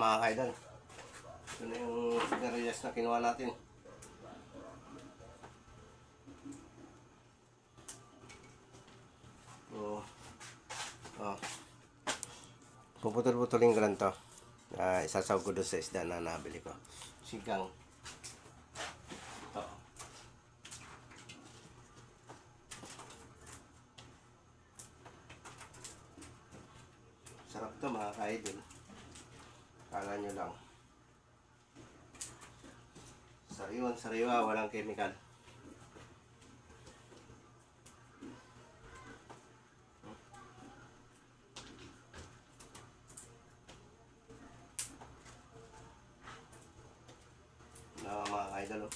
Mga kaidol, ito na yung sigarilyas na kinuha natin. Puputol-putulin ko lang to. Isasaw ko doon sa isda na nabili ko. Sigang. Ito. Sarap to mga kaidol. Kala nyo lang. Sariwa, walang chemical. Mga kaidol.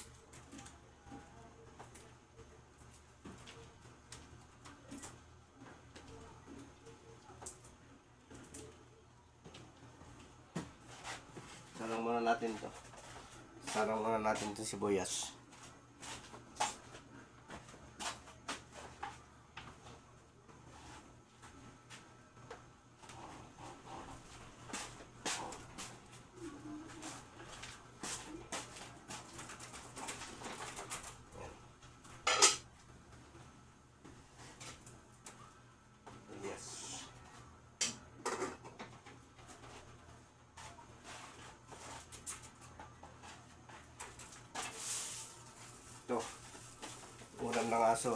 Sarang muna natin to. Sarang muna natin to sibuyas. Ito, ulam ng aso.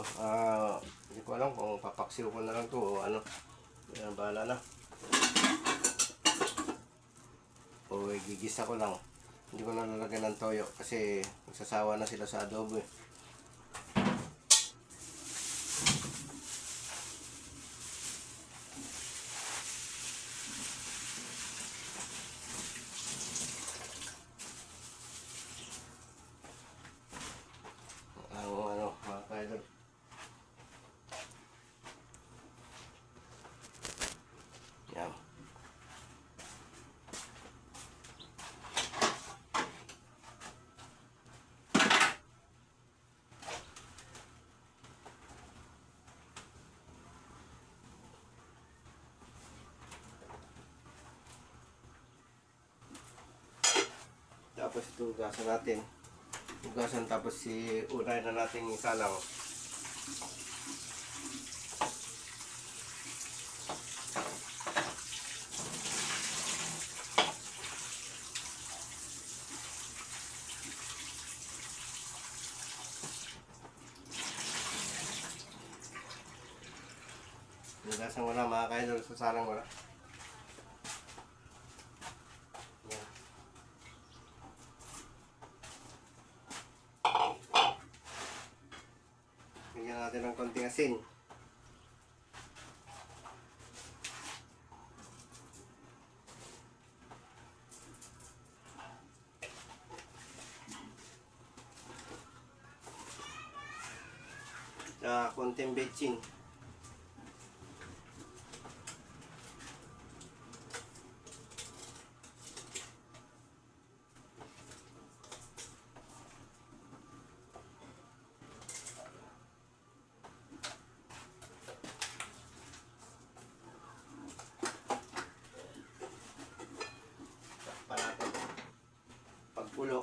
Hindi ko alam kung papaksiw ko na lang to o ano. Yan, bahala na. O gigisa ko lang. Hindi ko na lalagyan ng toyo kasi nagsasawa na sila sa adobo eh. Mga kaidol. Yan. Tapos ito hugasan natin. Hugasan tapos unay na natin isalang. Hugasan ko na mga kaidol sa salang ko na. Bigyan natin ng konting asin. Konting betchin. Pagpulo.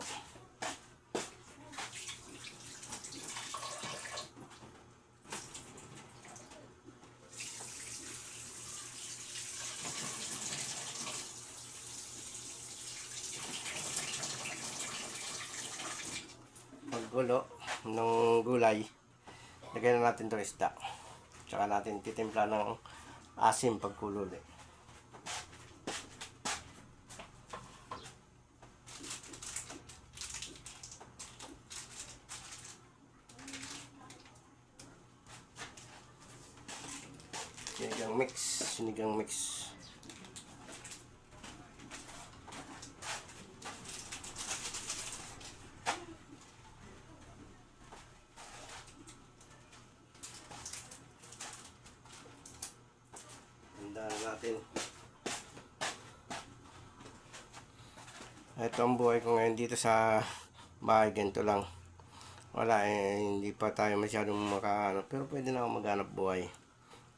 Paggulo ng gulay, lagyan na natin itong isda. Tsaka natin titimpla ng asim pagkulo ulit. Sinigang mix. Handa na natin. Ito ang buhay ko ngayon dito sa bahay, ganito lang. Wala hindi pa tayo masyadong makaano, pero pwede na ako maghanap buhay.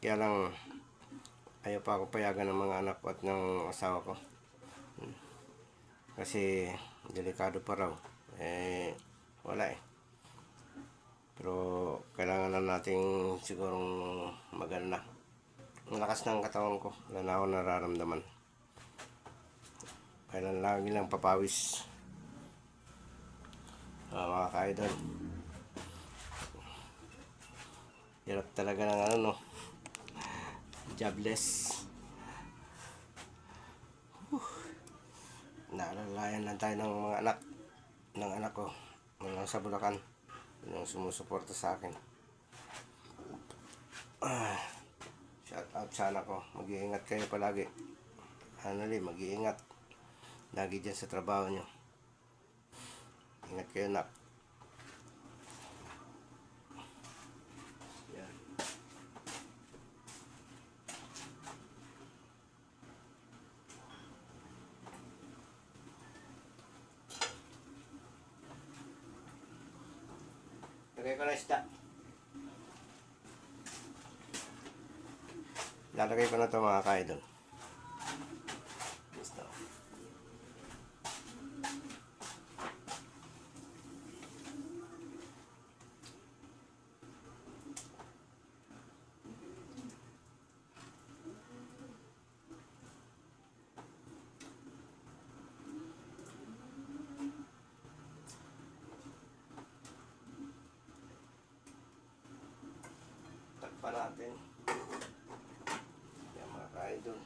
Kaya lang ayaw pa ako payagan ng mga anak ko at ng asawa ko. kasi delikado pa raw. Wala eh. Pero kailangan na nating sigurong maganda. Ang lakas ng katawan ko, wala na ako nararamdaman. Kailan lagi lang papawis. Mga ka-idol, hirap talaga ng ano, no, jobless. Naalalayan lang tayo ng mga anak ko sa Bulacan, yung sumusuporta sa akin. Shout out sa anak ko, mag-iingat kayo palagi. Mag-iingat lagi dyan sa trabaho nyo. Ingat kayo, nak. Yan. Lagay ko na isda. Lalagay ko na ito, mga ka-idol. Gusto. Takpan natin. Yan, mga ka-idol.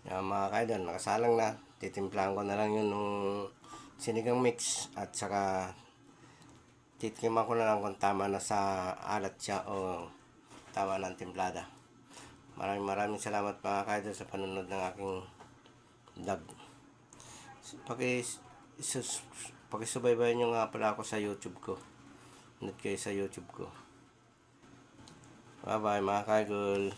Yan, mga ka-idol, nakasalang na. Titimplahan ko na lang yun nung sinigang mix at saka titikiman ko na lang kung tama na sa alat siya o tama ng timplada. Maraming salamat, mga ka-idol, sa panunod ng aking vlog. Pakisubaybayan nyo nga pala ako sa YouTube ko. Nandito kayo sa YouTube ko. Bye bye, mga ka-idol.